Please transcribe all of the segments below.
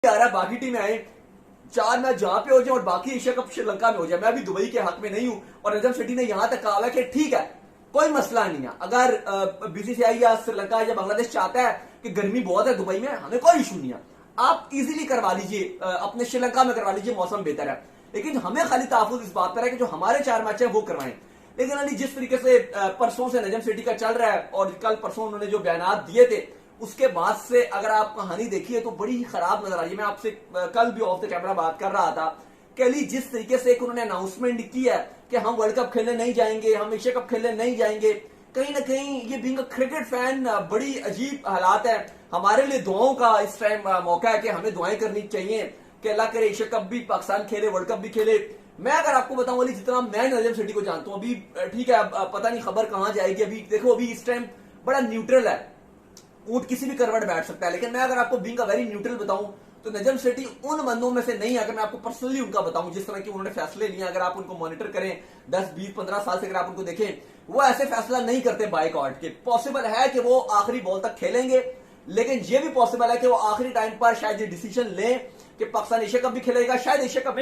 आ रहा है बाकी टीमें आए, 4 मैच जहां पे हो जाए और बाकी एशिया कप श्रीलंका में हो जाए। मैं अभी दुबई के हक में नहीं हूं और नजम सेठी ने यहां तक कहा है कि ठीक है कोई मसला नहीं है, अगर बीसीसीआई या श्रीलंका या बांग्लादेश चाहता है कि गर्मी बहुत है दुबई में, हमें कोई इशू नहीं है, आप इजीली करवा लीजिए, अपने श्रीलंका में करवा लीजिए, मौसम बेहतर है। लेकिन हमें खाली तहफुज इस बात पर है कि जो हमारे 4 मैच है वो करवाएं। लेकिन अली जिस तरीके से परसों से नजम सेठी का चल रहा है और कल परसों उन्होंने जो बयान दिए थे उसके बाद से अगर आप कहानी देखिए तो बड़ी खराब नजर आ रही है। मैं आपसे कल भी ऑफ द कैमरा बात कर रहा था कि अली जिस तरीके से एक उन्होंने अनाउंसमेंट की है कि हम वर्ल्ड कप खेलने नहीं जाएंगे, हम एशिया कप खेलने नहीं जाएंगे, कहीं ना कहीं ये बीइंग अ क्रिकेट फैन बड़ी अजीब हालात है। हमारे लिए दुआओं का इस टाइम मौका है कि हमें दुआएं करनी चाहिए कि अल्लाह करे एशिया कप भी पाकिस्तान खेले, वर्ल्ड कप भी खेले। मैं अगर आपको बताऊं अली, जितना मैं नजम सेठी को जानता हूं, अभी ठीक है पता नहीं खबर कहां जाएगी, अभी देखो अभी इस टाइम बड़ा न्यूट्रल है, ऊंट किसी भी करवट बैठ सकता है। लेकिन मैं अगर आपको बीइंग अ वेरी न्यूट्रल बताऊं तो नजम सेठी उन बंदों में से नहीं है। अगर मैं आपको पर्सनली उनका बताऊं जिस तरह की उन्होंने फैसले लिए, अगर आप उनको मॉनिटर करें 10 20 15 साल से अगर आप उनको देखें, वो ऐसे फैसला नहीं करते बाइकआउट के। पॉसिबल है कि वो आखिरी बॉल तक खेलेंगे, लेकिन ये भी पॉसिबल है कि वो आखिरी टाइम पर शायद ये डिसीजन ले कि पाकिस्तान एशिया कप भी खेलेगा, शायद एशिया कप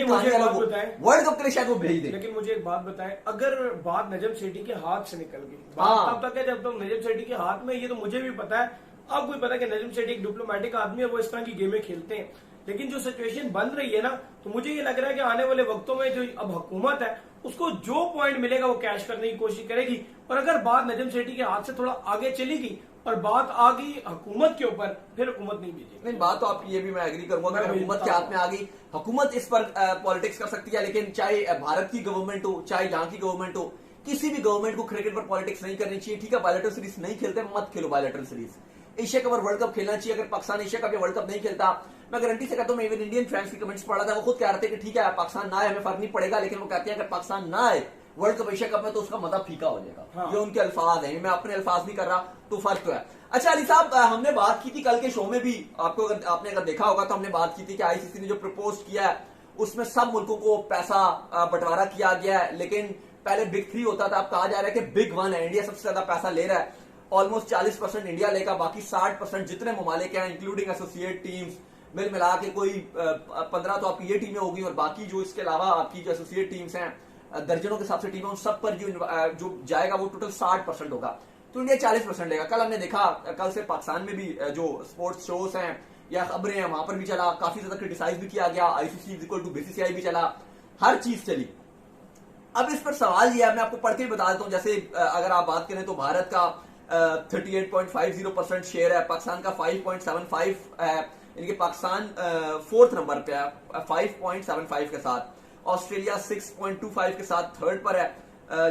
वर्ल्ड कप के लिए शायद वो भेज दे। लेकिन मुझे एक बात बताएं, अगर बात नजम सेठी के हाथ से निकल गई, बात तब तक है जब तक नजम सेठी के हाथ में, ये तो मुझे भी पता है, आपको भी पता है कि नजम सेठी एक डिप्लोमेटिक आदमी है, वो इस तरह की गेमें खेलते हैं। लेकिन जो सिचुएशन बन रही है ना, तो मुझे ये लग रहा है कि आने वाले वक्तों में जो अब हुकूमत है उसको जो पॉइंट मिलेगा वो कैश करने की कोशिश करेगी। और अगर बात नजम सेठी के हाथ से थोड़ा आगे चलेगी और बात आ गई हुकूमत के ऊपर, फिर हुकूमत नहीं भेजेगी। नहीं, बात तो आपकी ये भी मैं एग्री करूंगा कि हुकूमत के हाथ में आ गई, हुकूमत इस पर पॉलिटिक्स कर सकती है। लेकिन चाहे भारत की गवर्नमेंट हो, चाहे यहाँ की गवर्नमेंट हो, किसी भी गवर्नमेंट को क्रिकेट पर पॉलिटिक्स नहीं करनी चाहिए। ठीक है, बायलैटरल सीरीज नहीं खेलते, मत खेलो बायलैटरल सीरीज। एशिया कप और वर्ल्ड कप खेलना चाहिए। अगर पाकिस्तान एशिया कप या वर्ल्ड कप नहीं खेलता, मैं गारंटी से कहता हूं, मैं इवन इंडियन फैंस की कमेंट्स पढ़ा था, वो खुद कह रहे थे कि ठीक है पाकिस्तान ना आए हमें फर्क नहीं पड़ेगा, लेकिन वो कहते हैं अगर पाकिस्तान ना आए वर्ल्ड कप एशिया कप में तो उसका मजा फीका हो जाएगा। हाँ। ये उनके अल्फाज हैं, मैं अपने अल्फाज नहीं कर रहा, तो फर्क तो है। अच्छा अली साहब, हमने बात की थी कल के शो में भी, आपने अगर देखा होगा तो हमने बात की थी कि आईसीसी ने जो प्रपोज किया है उसमें सब मुल्कों को पैसा बंटवारा किया गया है। लेकिन पहले बिग 3 होता था, अब कहा जा रहा है कि बिग 1 है, इंडिया सबसे ज्यादा पैसा ले रहा है। ऑलमोस्ट 40% इंडिया लेगा, बाकी 60% जितने ममालिक हैं इंक्लूडिंग एसोसिएट टीम्स मिल मिला के कोई 15 तो आपकी ये टीमें होगी और बाकी जो इसके अलावा आपकी जो एसोसिएट टीम्स हैं दर्जनों के हिसाब से टीमें, उन सब पर जो जाएगा वो टोटल 60% होगा, तो इंडिया 40% लेगा। कल हमने देखा, कल से पाकिस्तान में भी जो स्पोर्ट्स शोज हैं या खबरें हैं वहां पर भी चला, काफी ज्यादा क्रिटिसाइज भी किया गया, आईसीसी इक्वल टू बीसीसीआई भी चला, हर चीज चली। अब इस पर सवाल यह है, मैं आपको पढ़ के बता देता हूं। जैसे अगर आप बात करें तो भारत का 38.50% शेयर है, पाकिस्तान का 5.75 है, इनके पाकिस्तान 4th नंबर पे है 5.75 के साथ, ऑस्ट्रेलिया 6.25 के साथ 3rd पर है,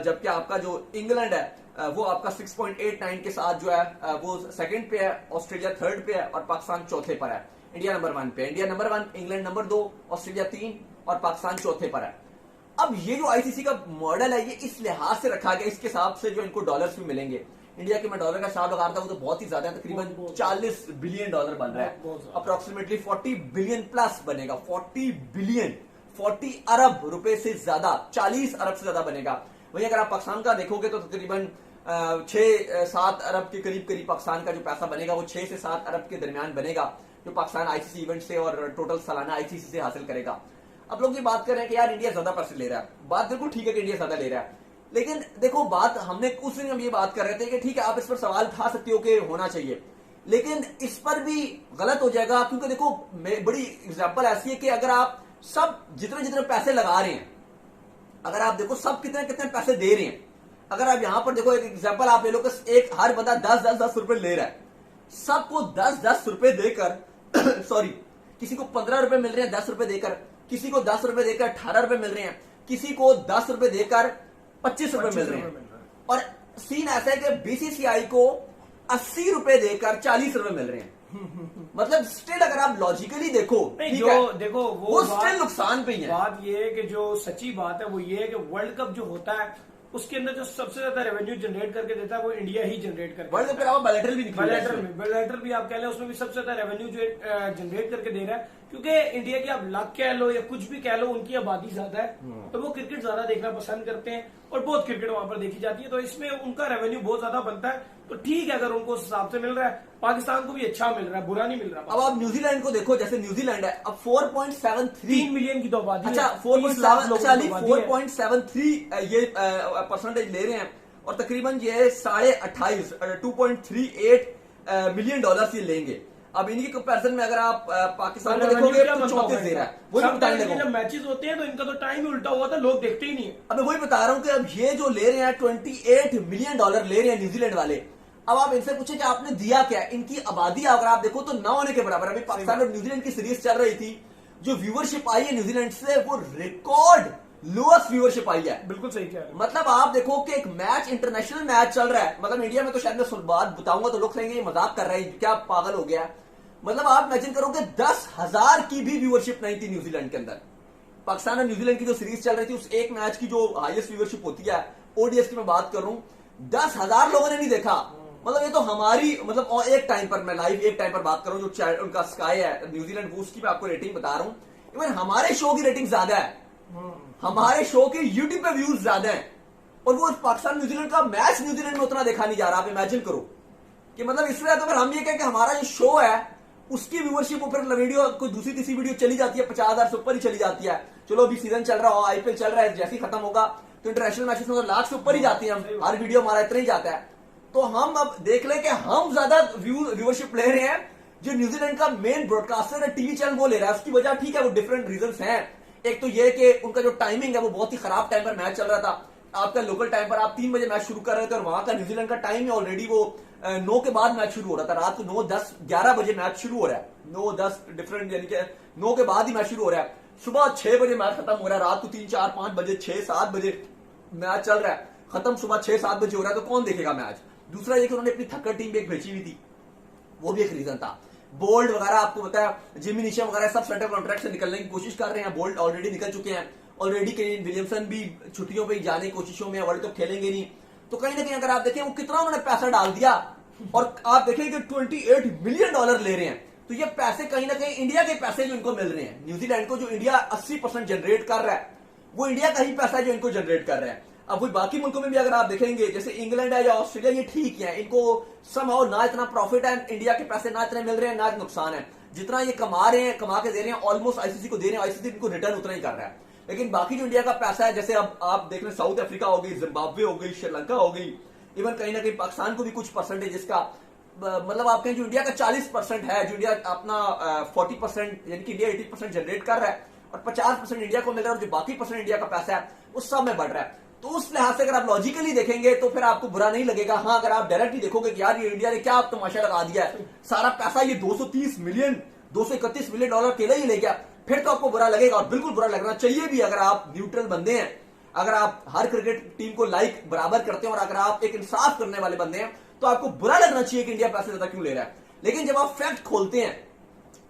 जबकि आपका जो इंग्लैंड है वो आपका 6.89 के साथ जो है वो 2nd पे है, ऑस्ट्रेलिया 3rd पे है और पाकिस्तान 4थे पर है। इंडिया नंबर 1 पे है, India number 1, England number 2, Australia 3 और पाकिस्तान 4थे पर है। अब ये जो आईसीसी का मॉडल है ये इस लिहाज से रखा गया, इसके हिसाब से जो इनको डॉलर्स भी मिलेंगे। इंडिया के मैं डॉलर का हिसाब लगा रहा था, वो तो बहुत ही ज्यादा है, तकरीबन 40 बिलियन डॉलर बन रहा है, अप्रोक्सीमेटली 40 बिलियन प्लस बनेगा, 40 बिलियन, 40 अरब रुपए से ज्यादा, 40 अरब से ज्यादा बनेगा। वही अगर आप पाकिस्तान का देखोगे तो तकरीबन 6-7 अरब के करीब पाकिस्तान का जो पैसा बनेगा वो 6 से 7 अरब के दरमियान बनेगा, जो पाकिस्तान आईसीसी इवेंट से और टोटल सालाना आईसीसी से हासिल करेगा। अब लोग ये बात कर रहे हैं कि यार इंडिया ज्यादा पैसे ले रहा है, बात बिल्कुल ठीक है कि इंडिया ज्यादा ले रहा है, लेकिन देखो बात हमने उस दिन हम ये बात कर रहे थे कि ठीक है आप इस पर सवाल उठा सकते हो कि होना चाहिए, लेकिन इस पर भी गलत हो जाएगा। क्योंकि देखो बड़ी एग्जांपल ऐसी है कि अगर आप सब जितने पैसे लगा रहे हैं, अगर आप देखो सब कितने पैसे दे रहे हैं, अगर आप यहां पर देखो एक एग्जांपल आप ले लो कि एक हर बंदा 10 रुपए ले रहा है, सबको 10 रुपए देकर सॉरी, किसी को 15 रुपए मिल रहे हैं 10 रुपए देकर, किसी को 10 रुपए देकर 18 रुपए मिल रहे हैं, किसी को 10 रुपए देकर 25 रुपए मिल रहे हैं, और सीन ऐसा है कि बीसीसीआई को 80 रुपए देकर 40 रुपए मिल रहे हैं। मतलब स्टिल अगर आप लॉजिकली देखो, देखो वो स्टिल नुकसान पे ही है। बात ये है कि जो सच्ची बात है वो ये है कि वर्ल्ड कप जो होता है उसके अंदर जो सबसे ज्यादा रेवेन्यू जनरेट करके देता है वो इंडिया ही जनरेट करके वर्ल्ड कप के अलावा बायलैटरल भी आप कह लें, उसमें भी सबसे ज्यादा रेवेन्यू जो जनरेट करके दे रहा है, क्योंकि इंडिया की आप लाख कह लो या कुछ भी कह लो, उनकी आबादी ज्यादा है तो वो क्रिकेट ज्यादा देखना पसंद करते हैं और बहुत क्रिकेट वहां पर देखी जाती है, तो इसमें उनका रेवेन्यू बहुत ज्यादा बनता है। तो ठीक है अगर उनको उस हिसाब से मिल रहा है, पाकिस्तान को भी अच्छा मिल रहा है, बुरा नहीं मिल रहा। अब आप न्यूजीलैंड को देखो, जैसे न्यूजीलैंड है अब 4.73 3 मिलियन की तो आबादी अच्छा है, 4.73 ये परसेंटेज ले रहे हैं, और तकरीबन ये 28.5 $2.38 मिलियन ये लेंगे। अब इनकी कंपैरिजन में अगर आप पाकिस्तान को देखोगे तो 34 दे रहा है। वही बताने लगा, जब मैचेस होते हैं तो इनका तो टाइम ही उल्टा हुआ था, लोग देखते ही नहीं है। अब मैं वही बता रहा हूं कि अब ये जो ले रहे हैं $28 मिलियन ले रहे हैं न्यूजीलैंड वाले। अब आप इनसे पूछे कि आपने दिया क्या, इनकी आबादी अगर आप देखो तो 9 होने के बराबर। अभी पाकिस्तान और न्यूजीलैंड की सीरीज चल रही थी, जो व्यूवरशिप आई है न्यूजीलैंड से वो रिकॉर्ड लोएस्ट व्यूवरशिप आई है। बिल्कुल सही कह रहे हैं। मतलब आप देखो कि एक मैच, इंटरनेशनल मैच चल रहा है, मतलब इंडिया में तो शायद मैं बात बताऊंगा तो लोग कहेंगे ये मजाक कर रहे हैं, क्या पागल हो गया। मतलब आप इमेजिन करोगे 10,000 की भी व्यूवरशिप नहीं थी न्यूजीलैंड के अंदर। पाकिस्तान और न्यूजीलैंड की जो सीरीज चल रही थी उस एक मैच की जो हाईएस्ट व्यूवरशिप होती है ओडीएस की मैं बात कर रहा हूं, 10,000 लोगों ने नहीं देखा। मतलब ये तो हमारी, मतलब एक टाइम पर मैं लाइव एक टाइम पर बात कर रहा हूं, जो उनका स्काई है न्यूजीलैंड वो, उसकी मैं आपको रेटिंग बता रहा हूं। इवन हमारे शो की रेटिंग ज्यादा है, हमारे शो के यूट्यूब पे व्यूज ज्यादा है, और वो पाकिस्तान न्यूजीलैंड का मैच न्यूजीलैंड में उतना देखा नहीं जा रहा। आप इमेजिन करो कि मतलब इसलिए तो फिर हम ये कहें कि हमारा जो शो है उसकी व्यूवरशिप ऊपर वीडियो कोई दूसरी तीसरी वीडियो चली जाती है 50,000 से ऊपर ही चली जाती है। चलो अभी सीजन चल रहा हो, आईपीएल चल रहा है, जैसे ही खत्म होगा तो इंटरनेशनल मैचेस में तो लाख से ऊपर ही जाती है, हम हर वीडियो हमारा इतना ही जाता है। तो हम अब देख लें कि हम ज्यादा व्यूवरशिप ले रहे हैं, जो न्यूजीलैंड का मेन ब्रॉडकास्टर है टीवी चैनल वो ले रहा है। उसकी वजह ठीक है, वो डिफरेंट रीजन है। एक तो ये कि उनका जो टाइमिंग है वो बहुत ही खराब टाइम पर मैच चल रहा था। आपका लोकल टाइम पर आप 3 बजे मैच शुरू कर रहे थे, और वहां का न्यूजीलैंड का टाइम है ऑलरेडी वो 9 के बाद मैच शुरू हो रहा था। रात को 9, 10, 11 बजे मैच शुरू हो रहा है, 9, 10 डिफरेंट, यानी कि 9 के बाद ही मैच शुरू हो रहा है। सुबह 6 बजे मैच खत्म हो रहा है, रात को 3, 4, 5 बजे, 6, 7 बजे मैच चल रहा है, खत्म सुबह 6, 7 बजे हो रहा है, तो कौन देखेगा मैच। दूसरा ये कि उन्होंने अपनी थक्कर टीम भी एक भेजी हुई थी, वो भी एक रीजन था। बोल्ड वगैरह आपको बताया, जिमी नीशम वगैरह सब सेंटर कॉन्ट्रैक्ट से निकलने की कोशिश कर रहे हैं। बोल्ड ऑलरेडी निकल चुके हैं, ऑलरेडी केन विलियमसन भी छुट्टियों पे जाने की कोशिशों में, वर्ल्ड कप खेलेंगे नहीं। तो कहीं ना कहीं अगर आप देखें वो कितना उन्होंने पैसा डाल दिया, और आप देखें कि $28 मिलियन ले रहे हैं, तो ये पैसे कहीं ना कहीं इंडिया के पैसे जो इनको मिल रहे हैं। न्यूजीलैंड को जो इंडिया 80% जनरेट कर रहा है, वो इंडिया का ही पैसा है जो इनको जनरेट कर रहा है। अब वही बाकी मुल्कों में भी अगर आप देखेंगे, जैसे इंग्लैंड है या ऑस्ट्रेलिया, ये ठीक है, इनको समहाउ ना इतना प्रॉफिट है, इंडिया के पैसे ना इतने मिल रहे हैं, ना नुकसान है। जितना ये कमा रहे हैं, कमा के दे रहे हैं, ऑलमोस्ट आईसीसी को दे रहे हैं, आईसीसी इनको रिटर्न उतना ही कर रहा है। लेकिन बाकी जो इंडिया का पैसा है, जैसे अब आप देख रहे हैं साउथ अफ्रीका हो गई, जिम्बाब्वे हो गई, श्रीलंका हो गई, इवन कहीं ना कहीं पाकिस्तान को भी कुछ परसेंटेज इसका, मतलब आप कहें जो इंडिया का 40% है, जो इंडिया अपना 40% यानी कि इंडिया 80% जनरेट कर रहा है, और 50% इंडिया को मिल रहा है, और जो बाकी % इंडिया का पैसा है वो सब में बढ़ रहा है। तो उस लिहाज से अगर आप लॉजिकली देखेंगे तो फिर आपको बुरा नहीं लगेगा। हाँ, अगर आप डायरेक्टली देखोगे कि यार ये इंडिया ने क्या तमाशा लगा दिया है, सारा पैसा ये 230 मिलियन, $231 मिलियन अकेले ही ले गया, फिर तो आपको बुरा लगेगा, और बिल्कुल बुरा लगना चाहिए भी। अगर आप न्यूट्रल बंदे हैं, अगर आप हर क्रिकेट टीम को लाइक बराबर करते हैं, और अगर आप एक इंसाफ करने वाले बंदे हैं, तो आपको बुरा लगना चाहिए कि इंडिया पैसे ज्यादा क्यों ले रहा है। लेकिन जब आप फैक्ट खोलते हैं,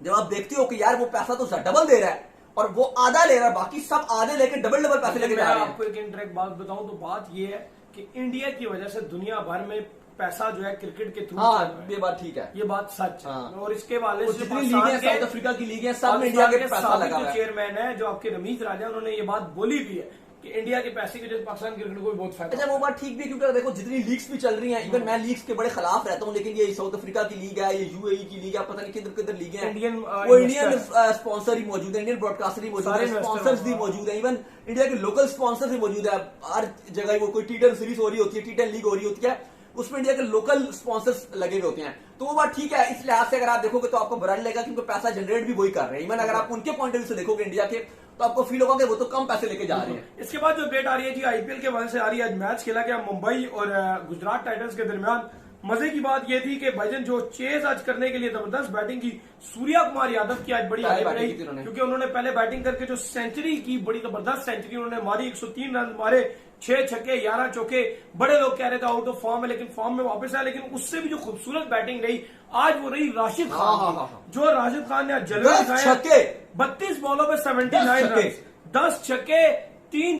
जब आप देखते हो कि यार वो पैसा तो डबल दे रहा है और वो आधा ले रहा है, बाकी सब आधे लेके डबल पैसे लेके जा रहे हैं। आपको एक इंटरेक्ट बात बताऊं तो बात ये है कि इंडिया की वजह से दुनिया भर में पैसा जो है क्रिकेट के थ्रू, हाँ, ये बात ठीक है, ये बात सच है। हाँ। और इसके वाले जितनी लीग है, साउथ अफ्रीका की लीग है, सब में इंडिया के पैसा लगा है। चेयरमैन है जो आपके रमीज राजा, उन्होंने ये बात बोली भी है कि इंडिया के पैसे की वजह से पाकिस्तान क्रिकेट को भी बहुत फायदा। अच्छा, वो बात ठीक भी है, क्योंकि देखो जितनी लीग्स भी चल रही हैं, इवन मैं लीग्स के बड़े खिलाफ रहता हूं, लेकिन ये साउथ अफ्रीका की लीग है, ये यूएई की लीग है, पता नहीं किधर किधर लीग है, वो इंडियन स्पॉन्सर ही मौजूद है, इंडियन ब्रॉडकास्टर ही मौजूद है, स्पॉन्सर्स भी मौजूद है, इवन इंडिया के लोकल स्पॉन्सर्स भी मौजूद है। हर जगह वो कोई T10 सीरीज हो रही होती है, T10 लीग हो रही होती है, उसमें इंडिया के लोकल स्पॉन्सर्स लगे हुए होते हैं। तो वो बात ठीक है। इस लिहाज से अगर आप देखोगे तो आपको बुरा नहीं लगेगा, क्योंकि पैसा जनरेट भी वही कर रहे हैं। इवन अगर आप उनके पॉइंट ऑफ व्यू से देखोगे इंडिया के, तो आपको फील होगा कि वो तो कम पैसे लेके जा रहे हैं। इसके बाद जो अपडेट आ रही है जी आईपीएल के वजह से आ रही है, आज मैच खेला गया मुंबई और गुजरात टाइटंस के दरमियान। मजे की बात यह थी कि भाईजान जो चेज आज करने के लिए जबरदस्त बैटिंग की, सूर्या कुमार यादव की आज बड़ी हाइप रही, क्योंकि उन्होंने पहले बैटिंग करके जो सेंचुरी की, बड़ी जबरदस्त सेंचुरी उन्होंने मारी, 103 रन मारे, 6 छक्के 11 चौके। बड़े लोग कह रहे थे आउट ऑफ फॉर्म है, लेकिन फॉर्म में वापस आया। लेकिन उससे भी जो खूबसूरत बैटिंग रही आज, वो रही राशिद खान, जो राशिद खान ने जलवे दिखाए। 32 बॉलों पे 79 रन, 10 छक्के, 3